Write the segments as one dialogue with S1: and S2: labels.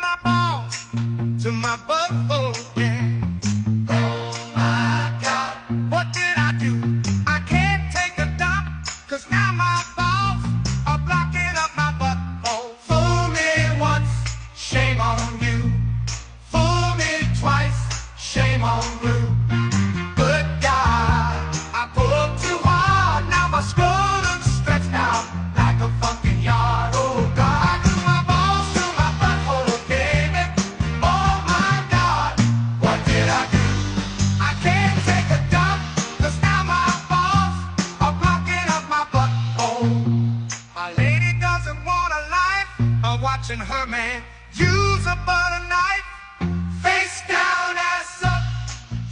S1: my balls to my butthole, yeah. Oh my God, what did I do? I can't take a dump, 'cause now my balls are blocking up my butthole. Fool me once, shame on you. Fool me twice, shame on you. Good God, I pulled too hard, now my scrotum's stretched out like a fucking yard. Oh God, I grew my balls to my butthole, baby. Oh my God, what did I do? I can't take a dump, 'cause now my balls are blocking up my butthole. My lady doesn't want a life, I'm watching her man use a butter knife, face down, ass up,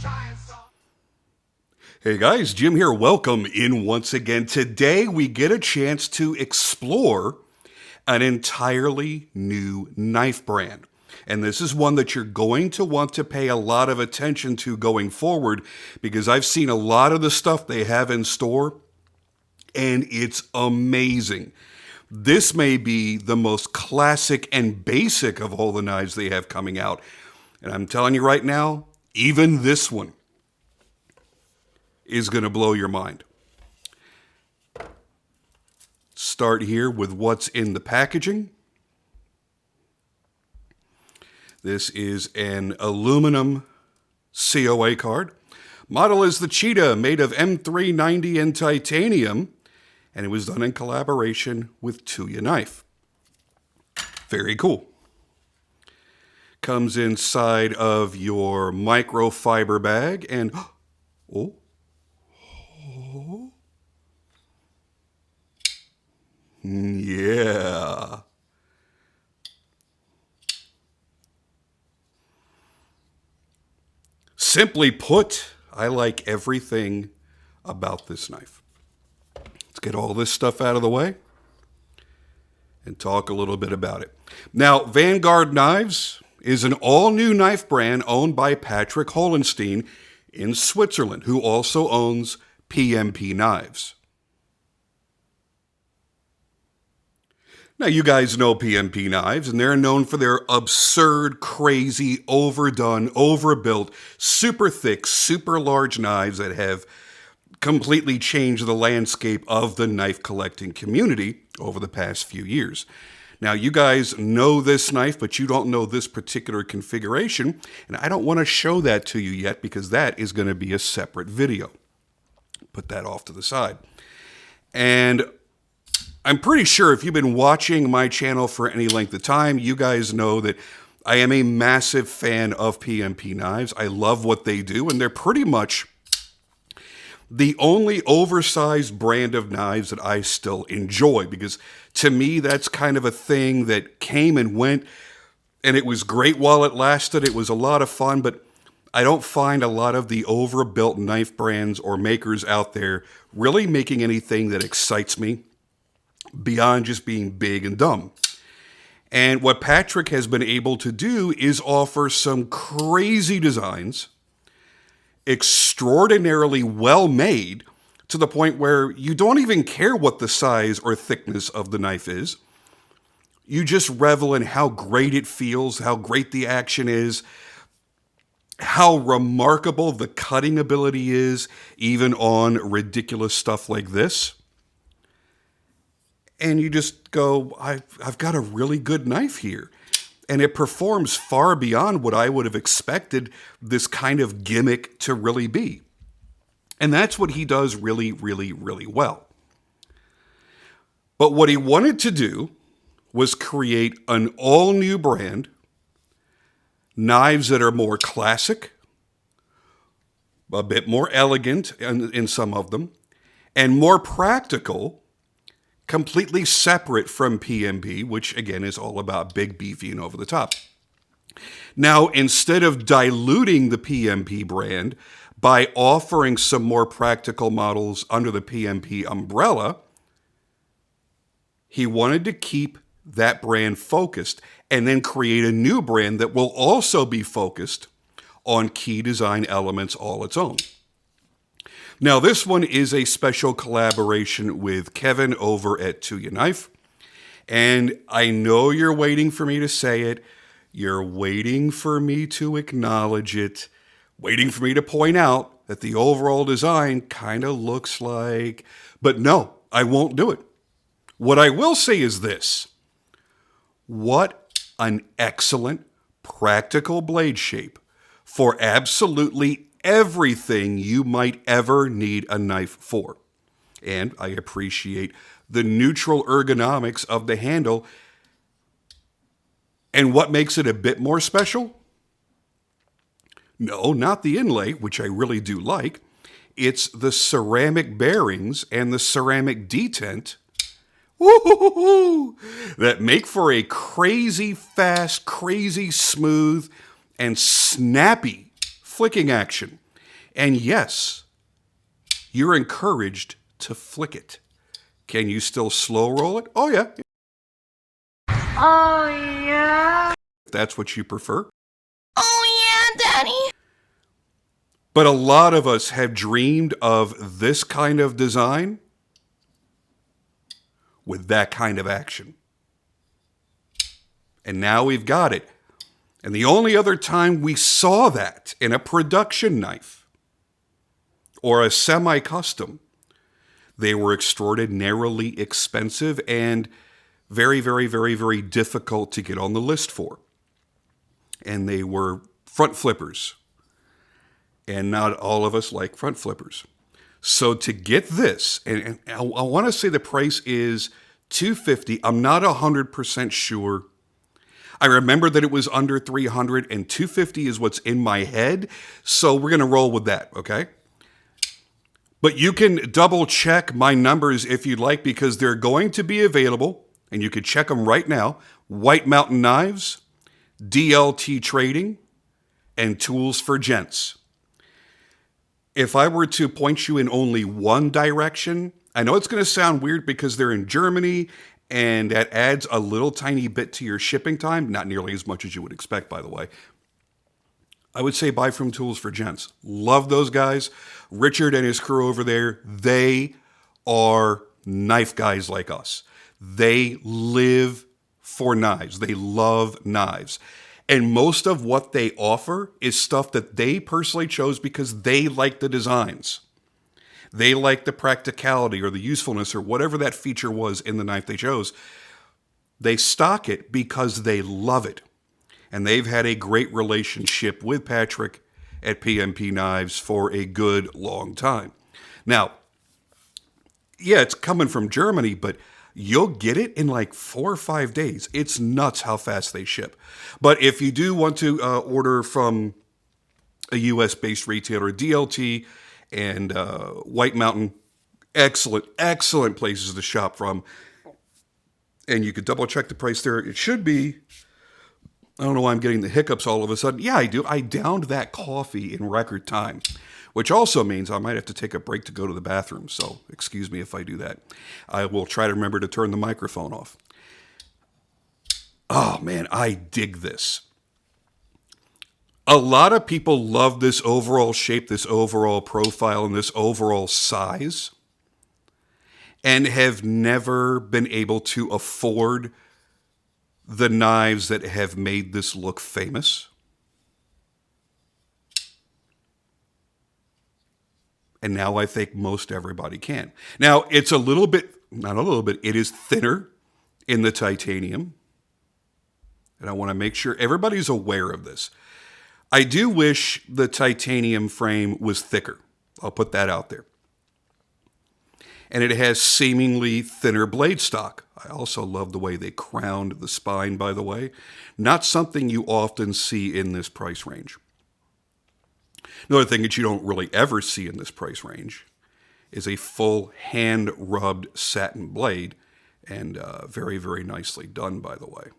S1: trying so.
S2: Hey guys, Jim here. Welcome in once again. Today we get a chance to explore an entirely new knife brand. And this is one that you're going to want to pay a lot of attention to going forward, because I've seen a lot of the stuff they have in store and it's amazing. This may be the most classic and basic of all the knives they have coming out. And I'm telling you right now, even this one is going to blow your mind. Start here with what's in the packaging. This is an aluminum COA card. Model is the Cheetah, made of M390 and titanium, and it was done in collaboration with Tuya Knife. Very cool. Comes inside of your microfiber bag, and oh, yeah. Simply put, I like everything about this knife. Let's get all this stuff out of the way and talk a little bit about it. Now, Vanguard Knives is an all-new knife brand owned by Patrick Holenstein in Switzerland, who also owns PMP Knives. Now, you guys know PMP Knives, and they're known for their absurd, crazy, overdone, overbuilt, super thick, super large knives that have completely changed the landscape of the knife collecting community over the past few years. Now, you guys know this knife, but you don't know this particular configuration, and I don't want to show that to you yet because that is going to be a separate video. Put that off to the side. And I'm pretty sure if you've been watching my channel for any length of time, you guys know that I am a massive fan of PMP Knives. I love what they do, and they're pretty much the only oversized brand of knives that I still enjoy, because to me, that's kind of a thing that came and went, and it was great while it lasted. It was a lot of fun, but I don't find a lot of the overbuilt knife brands or makers out there really making anything that excites me beyond just being big and dumb. And what Patrick has been able to do is offer some crazy designs, extraordinarily well made, to the point where you don't even care what the size or thickness of the knife is. You just revel in how great it feels, how great the action is, how remarkable the cutting ability is, even on ridiculous stuff like this. And you just go, I've got a really good knife here. And it performs far beyond what I would have expected this kind of gimmick to really be. And that's what he does really, really, really well. But what he wanted to do was create an all-new brand, knives that are more classic, a bit more elegant in some of them, and more practical, completely separate from PMP, which again is all about big, beefy, and over the top. Now, instead of diluting the PMP brand by offering some more practical models under the PMP umbrella, he wanted to keep that brand focused and then create a new brand that will also be focused on key design elements all its own. Now, this one is a special collaboration with Kevin over at Tuya Knife. And I know you're waiting for me to say it. You're waiting for me to acknowledge it, waiting for me to point out that the overall design kind of looks like... But no, I won't do it. What I will say is this. What an excellent practical blade shape for absolutely everything you might ever need a knife for. And I appreciate the neutral ergonomics of the handle. And what makes it a bit more special? No, not the inlay, which I really do like. It's the ceramic bearings and the ceramic detent, woo-hoo-hoo-hoo, that make for a crazy fast, crazy smooth, and snappy flicking action. And yes, you're encouraged to flick it. Can you still slow roll it? Oh yeah.
S3: Oh yeah.
S2: If that's what you prefer.
S3: Oh yeah, Daddy.
S2: But a lot of us have dreamed of this kind of design with that kind of action. And now we've got it. And the only other time we saw that in a production knife or a semi-custom, they were extraordinarily expensive and very, very, very, very difficult to get on the list for. And they were front flippers. And not all of us like front flippers. So to get this, and I want to say the price is $250. I'm not 100% sure. I remember that it was under $300, and $250 is what's in my head. So we're going to roll with that, okay? But you can double check my numbers if you'd like, because they're going to be available, and you can check them right now. White Mountain Knives, DLT Trading, and Tools for Gents. If I were to point you in only one direction, I know it's going to sound weird because they're in Germany and that adds a little tiny bit to your shipping time. Not nearly as much as you would expect, by the way. I would say buy from Tools for Gents. Love those guys. Richard and his crew over there, they are knife guys like us. They live for knives. They love knives. And most of what they offer is stuff that they personally chose because they like the designs. They like the practicality or the usefulness or whatever that feature was in the knife they chose. They stock it because they love it. And they've had a great relationship with Patrick at PMP Knives for a good long time. Now, yeah, it's coming from Germany, but you'll get it in like 4 or 5 days. It's nuts how fast they ship. But if you do want to order from a US-based retailer, DLT and White Mountain, excellent, excellent places to shop from. And you could double check the price there. It should be, I don't know why I'm getting the hiccups all of a sudden. Yeah, I do. I downed that coffee in record time, which also means I might have to take a break to go to the bathroom. So excuse me if I do that. I will try to remember to turn the microphone off. Oh man, I dig this. A lot of people love this overall shape, this overall profile, and this overall size, and have never been able to afford the knives that have made this look famous. And now I think most everybody can. Now, it's a little bit, not a little bit, it is thinner in the titanium. And I want to make sure everybody's aware of this. I do wish the titanium frame was thicker. I'll put that out there. And it has seemingly thinner blade stock. I also love the way they crowned the spine, by the way. Not something you often see in this price range. Another thing that you don't really ever see in this price range is a full hand-rubbed satin blade, and very, very nicely done, by the way.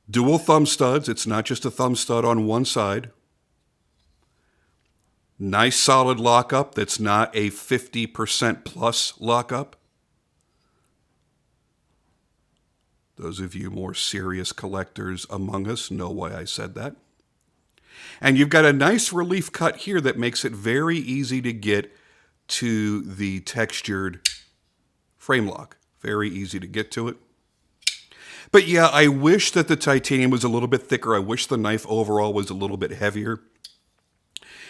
S2: Dual thumb studs. It's not just a thumb stud on one side. Nice solid lockup that's not a 50% plus lockup. Those of you more serious collectors among us know why I said that. And you've got a nice relief cut here that makes it very easy to get to the textured frame lock. Very easy to get to it. But yeah, I wish that the titanium was a little bit thicker. I wish the knife overall was a little bit heavier.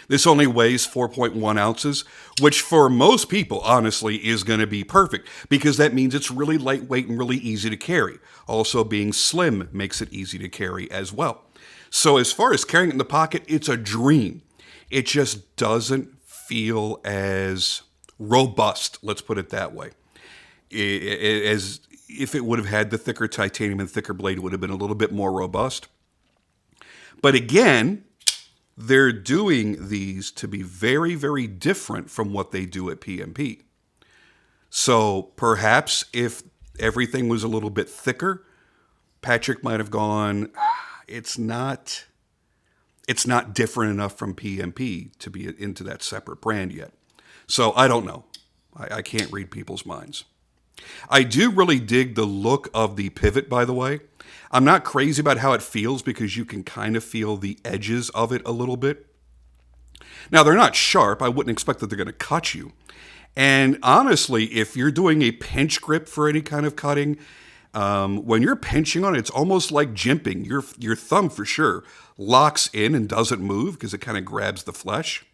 S2: This only weighs 4.1 ounces, which for most people, honestly, is going to be perfect because that means it's really lightweight and really easy to carry. Also, being slim makes it easy to carry as well. So as far as carrying it in the pocket, it's a dream. It just doesn't feel as robust, let's put it that way. As if it would have had the thicker titanium and thicker blade, it would have been a little bit more robust. But again, they're doing these to be very, very different from what they do at PMP. So perhaps if everything was a little bit thicker, Patrick might have gone, it's not different enough from PMP to be into that separate brand yet. So I don't know. I can't read people's minds. I do really dig the look of the pivot, by the way. I'm not crazy about how it feels because you can kind of feel the edges of it a little bit. Now, they're not sharp. I wouldn't expect that they're going to cut you. And honestly, if you're doing a pinch grip for any kind of cutting, when you're pinching on it, it's almost like jimping. Your thumb, for sure, locks in and doesn't move because it kind of grabs the flesh.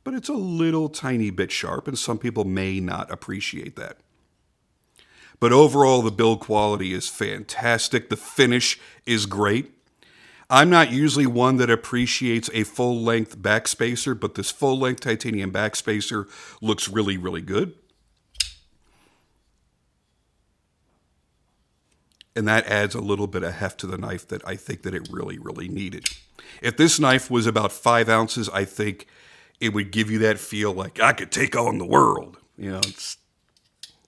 S2: But it's a little tiny bit sharp, and some people may not appreciate that. But overall, the build quality is fantastic. The finish is great. I'm not usually one that appreciates a full-length backspacer, but this full-length titanium backspacer looks really, really good. And that adds a little bit of heft to the knife that I think that it really, really needed. If this knife was about 5 ounces, I think it would give you that feel like I could take on the world. You know,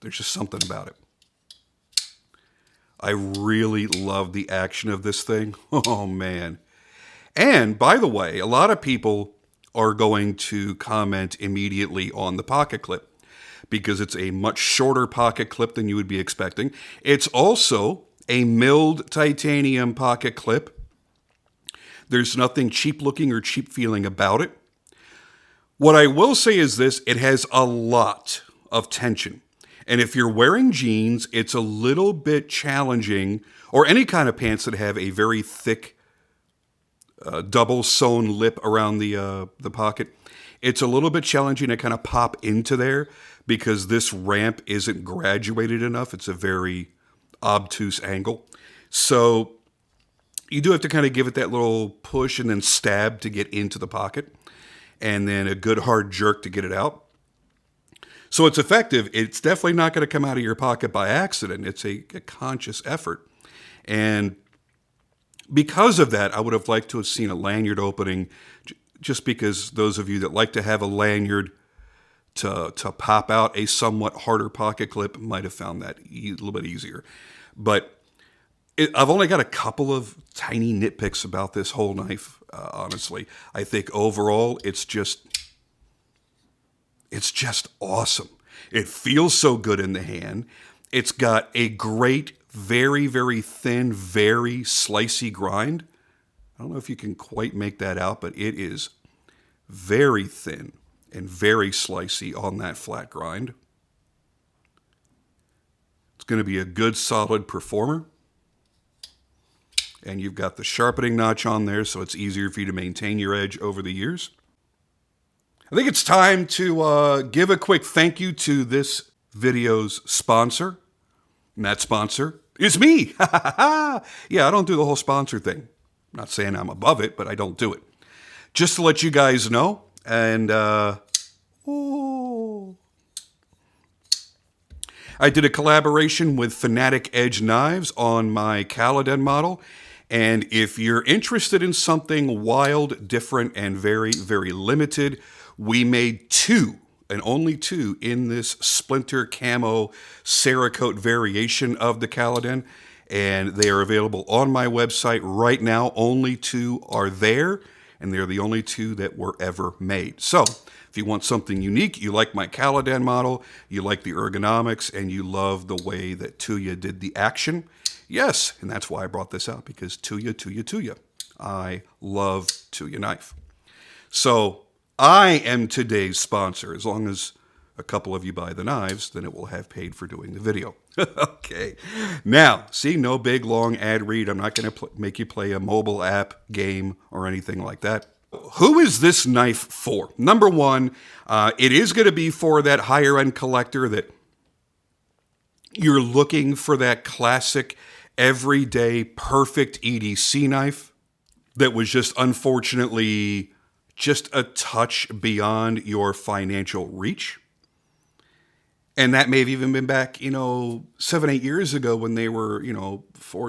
S2: there's just something about it. I really love the action of this thing. Oh, man. And, by the way, a lot of people are going to comment immediately on the pocket clip because it's a much shorter pocket clip than you would be expecting. It's also a milled titanium pocket clip. There's nothing cheap looking or cheap feeling about it. What I will say is this, it has a lot of tension. And if you're wearing jeans, it's a little bit challenging, or any kind of pants that have a very thick double sewn lip around the pocket. It's a little bit challenging to kind of pop into there because this ramp isn't graduated enough. It's a very obtuse angle. So you do have to kind of give it that little push and then stab to get into the pocket, and then a good hard jerk to get it out. So it's effective. It's definitely not going to come out of your pocket by accident. It's a conscious effort. And because of that, I would have liked to have seen a lanyard opening, just because those of you that like to have a lanyard to pop out a somewhat harder pocket clip might have found that a little bit easier. But I've only got a couple of tiny nitpicks about this whole knife, honestly. I think overall it's just awesome. It feels so good in the hand. It's got a great, very, very thin, very slicey grind. I don't know if you can quite make that out, but it is very thin and very slicey on that flat grind. It's going to be a good, solid performer. And you've got the sharpening notch on there, so it's easier for you to maintain your edge over the years. I think it's time to give a quick thank you to this video's sponsor. And that sponsor is me. Yeah, I don't do the whole sponsor thing. I'm not saying I'm above it, but I don't do it. Just to let you guys know, and I did a collaboration with Fanatic Edge Knives on my Caladan model. And if you're interested in something wild, different, and very, very limited, we made 2, and only 2, in this splinter camo Cerakote variation of the Caladan. And they are available on my website right now. Only 2 are there, and they're the only 2 that were ever made. So if you want something unique, you like my Caladan model, you like the ergonomics, and you love the way that Tuya did the action, yes, and that's why I brought this out, because Tuya. I love Tuya knife. So I am today's sponsor, as long as a couple of you buy the knives, then it will have paid for doing the video. Okay. Now, see, no big, long ad read. I'm not going to make you play a mobile app game or anything like that. Who is this knife for? Number one, it is going to be for that higher-end collector that you're looking for that classic, everyday, perfect EDC knife that was just unfortunately just a touch beyond your financial reach. And that may have even been back, 7, 8 years ago when they were, $425,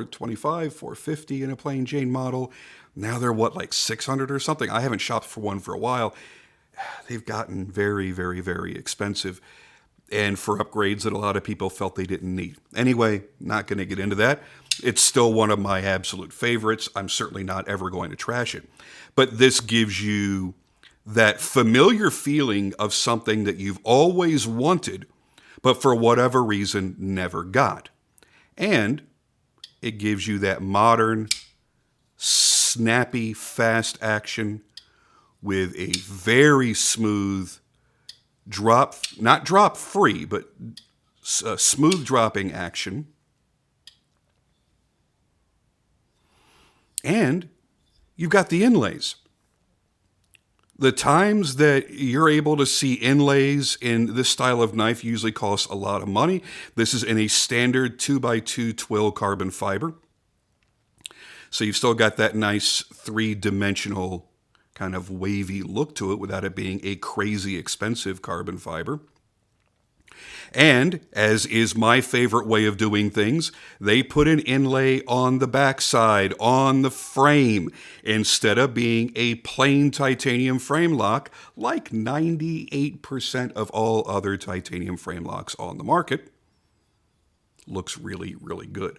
S2: $450 in a plain Jane model. Now they're what, like $600 or something? I haven't shopped for one for a while. They've gotten very, very, very expensive, and for upgrades that a lot of people felt they didn't need. Anyway, not going to get into that. It's still one of my absolute favorites. I'm certainly not ever going to trash it. But this gives you that familiar feeling of something that you've always wanted, but for whatever reason never got. And it gives you that modern, snappy, fast action with a very smooth not drop free, but smooth dropping action. And you've got the inlays. The times that you're able to see inlays in this style of knife usually costs a lot of money. This is in a standard 2x2 twill carbon fiber. So you've still got that nice three-dimensional kind of wavy look to it without it being a crazy expensive carbon fiber. And, as is my favorite way of doing things, they put an inlay on the backside, on the frame, instead of being a plain titanium frame lock like 98% of all other titanium frame locks on the market. Looks really, really good.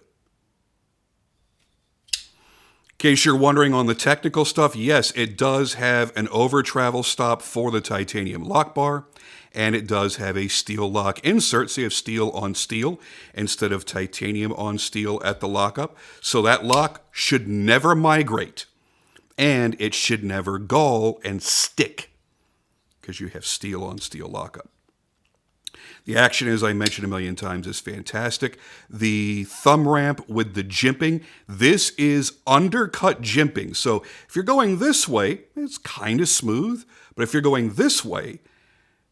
S2: In case you're wondering on the technical stuff, yes, it does have an over travel stop for the titanium lock bar, and it does have a steel lock insert, so you have steel on steel instead of titanium on steel at the lockup. So that lock should never migrate, and it should never gall and stick because you have steel on steel lockup. The action, as I mentioned a million times, is fantastic. The thumb ramp with the jimping, this is undercut jimping. So if you're going this way, it's kind of smooth. But if you're going this way,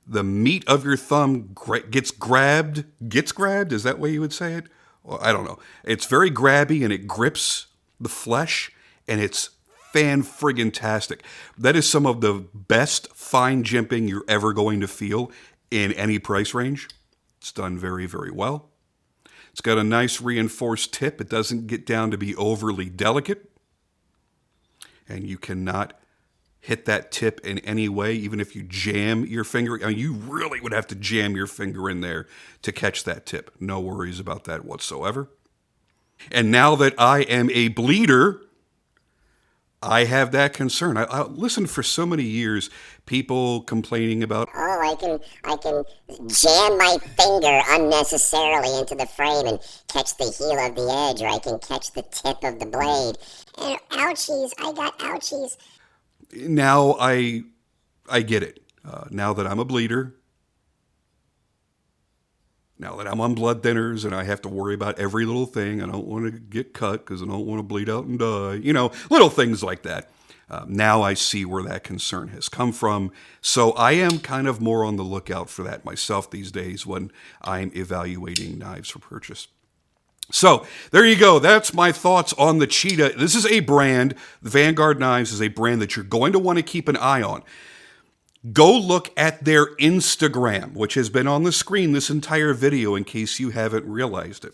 S2: the meat of your thumb gets grabbed. Gets grabbed? Is that the way you would say it? Well, I don't know. It's very grabby and it grips the flesh, and it's fan-friggin-tastic. That is some of the best fine jimping you're ever going to feel in any price range. It's done very, very well. It's got a nice reinforced tip. It doesn't get down to be overly delicate. And you cannot hit that tip in any way, even if you jam your finger. I mean, you really would have to jam your finger in there to catch that tip. No worries about that whatsoever. And now that I am a bleeder, I have that concern. I listened for so many years, people complaining about,
S4: I can jam my finger unnecessarily into the frame and catch the heel of the edge, or I can catch the tip of the blade. And ouchies, I got ouchies.
S2: Now I get it. Now that I'm a bleeder, now that I'm on blood thinners and I have to worry about every little thing, I don't want to get cut because I don't want to bleed out and die. Little things like that. Now I see where that concern has come from. So I am kind of more on the lookout for that myself these days when I'm evaluating knives for purchase. So there you go. That's my thoughts on the Cheetah. This is a brand, the Vanguard Knives is a brand that you're going to want to keep an eye on. Go look at their Instagram, which has been on the screen this entire video in case you haven't realized it.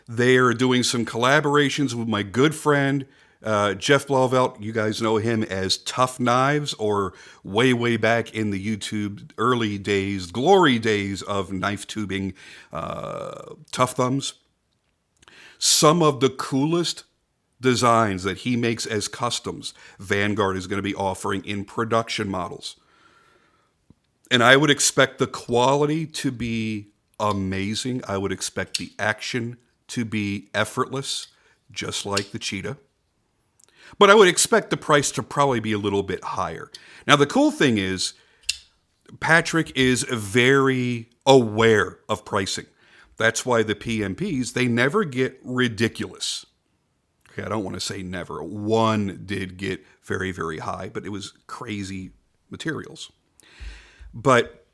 S2: They are doing some collaborations with my good friend, Jeff Blauvelt. You guys know him as Tough Knives, or way, way back in the YouTube early days, glory days of knife tubing, Tough Thumbs. Some of the coolest designs that he makes as customs, Vanguard is going to be offering in production models. And I would expect the quality to be amazing. I would expect the action to be effortless, just like the Cheetah. But I would expect the price to probably be a little bit higher. Now, the cool thing is, Patrick is very aware of pricing. That's why the PMPs, they never get ridiculous. Okay, I don't want to say never. One did get very, very high, but it was crazy materials. But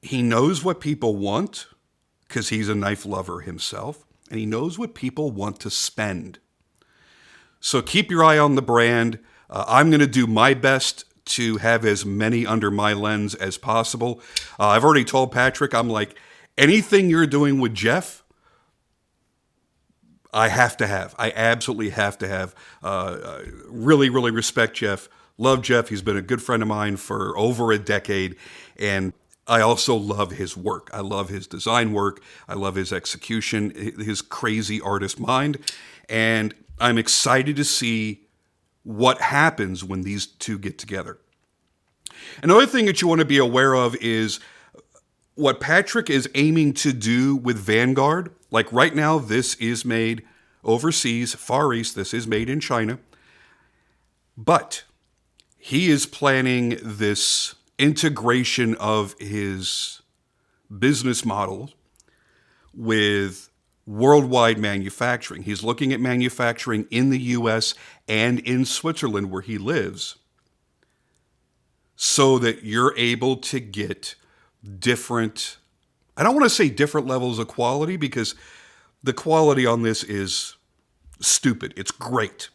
S2: he knows what people want because he's a knife lover himself, and he knows what people want to spend. So keep your eye on the brand. I'm going to do my best to have as many under my lens as possible. I've already told Patrick, I'm like, anything you're doing with Jeff, I have to have. I absolutely have to have. Really, really respect Jeff. Love Jeff. He's been a good friend of mine for over a decade. And I also love his work. I love his design work. I love his execution, his crazy artist mind. And I'm excited to see what happens when these two get together. Another thing that you want to be aware of is what Patrick is aiming to do with Vanguard. Like right now, this is made overseas, Far East. This is made in China. But he is planning this integration of his business model with worldwide manufacturing. He's looking at manufacturing in the US and in Switzerland where he lives so that you're able to get different, I don't want to say different levels of quality because the quality on this is stupid. It's great.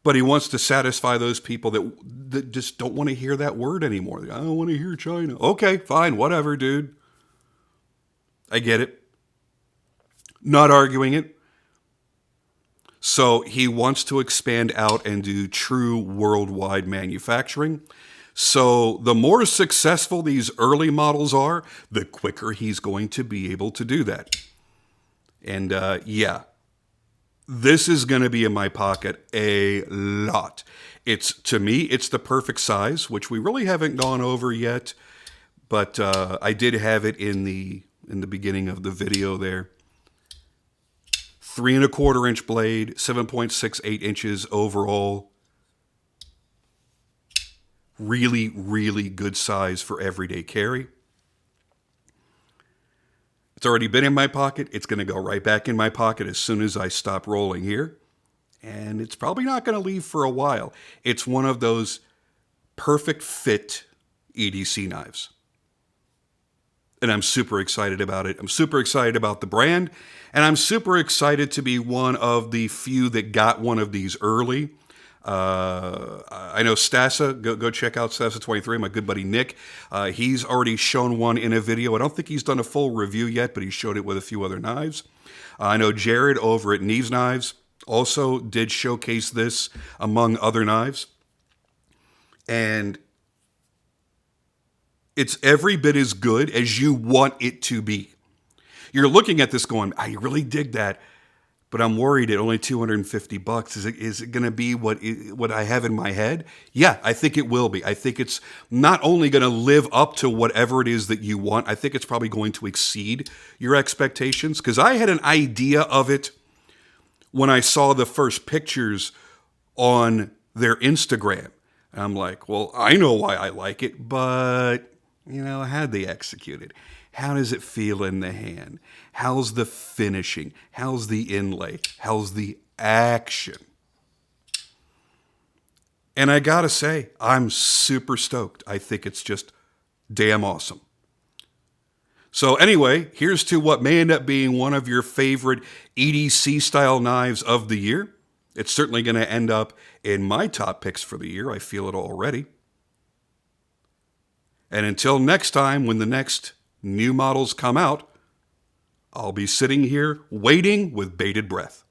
S2: But he wants to satisfy those people that just don't want to hear that word anymore. I don't want to hear China. Okay, fine, whatever, dude. I get it. Not arguing it. So he wants to expand out and do true worldwide manufacturing. So the more successful these early models are, the quicker he's going to be able to do that. And yeah, this is going to be in my pocket a lot. To me, it's the perfect size, which we really haven't gone over yet. But I did have it in the beginning of the video there. 3 1/4 inch blade, 7.68 inches overall. Really, really good size for everyday carry. It's already been in my pocket. It's going to go right back in my pocket as soon as I stop rolling here. And it's probably not going to leave for a while. It's one of those perfect fit EDC knives. And I'm super excited about it. I'm super excited about the brand. And I'm super excited to be one of the few that got one of these early. I know Stassa, go check out Stassa23, my good buddy Nick. He's already shown one in a video. I don't think he's done a full review yet, but he showed it with a few other knives. I know Jared over at Knives Knives also did showcase this among other knives. And it's every bit as good as you want it to be. You're looking at this going, I really dig that, but I'm worried at only $250. Is it going to be what I have in my head? Yeah, I think it will be. I think it's not only going to live up to whatever it is that you want, I think it's probably going to exceed your expectations, because I had an idea of it when I saw the first pictures on their Instagram. And I'm like, well, I know why I like it, but how'd they execute it? How does it feel in the hand? How's the finishing? How's the inlay? How's the action? And I gotta say, I'm super stoked. I think it's just damn awesome. So anyway, here's to what may end up being one of your favorite EDC style knives of the year. It's certainly going to end up in my top picks for the year. I feel it already. And until next time, when the next new models come out, I'll be sitting here waiting with bated breath.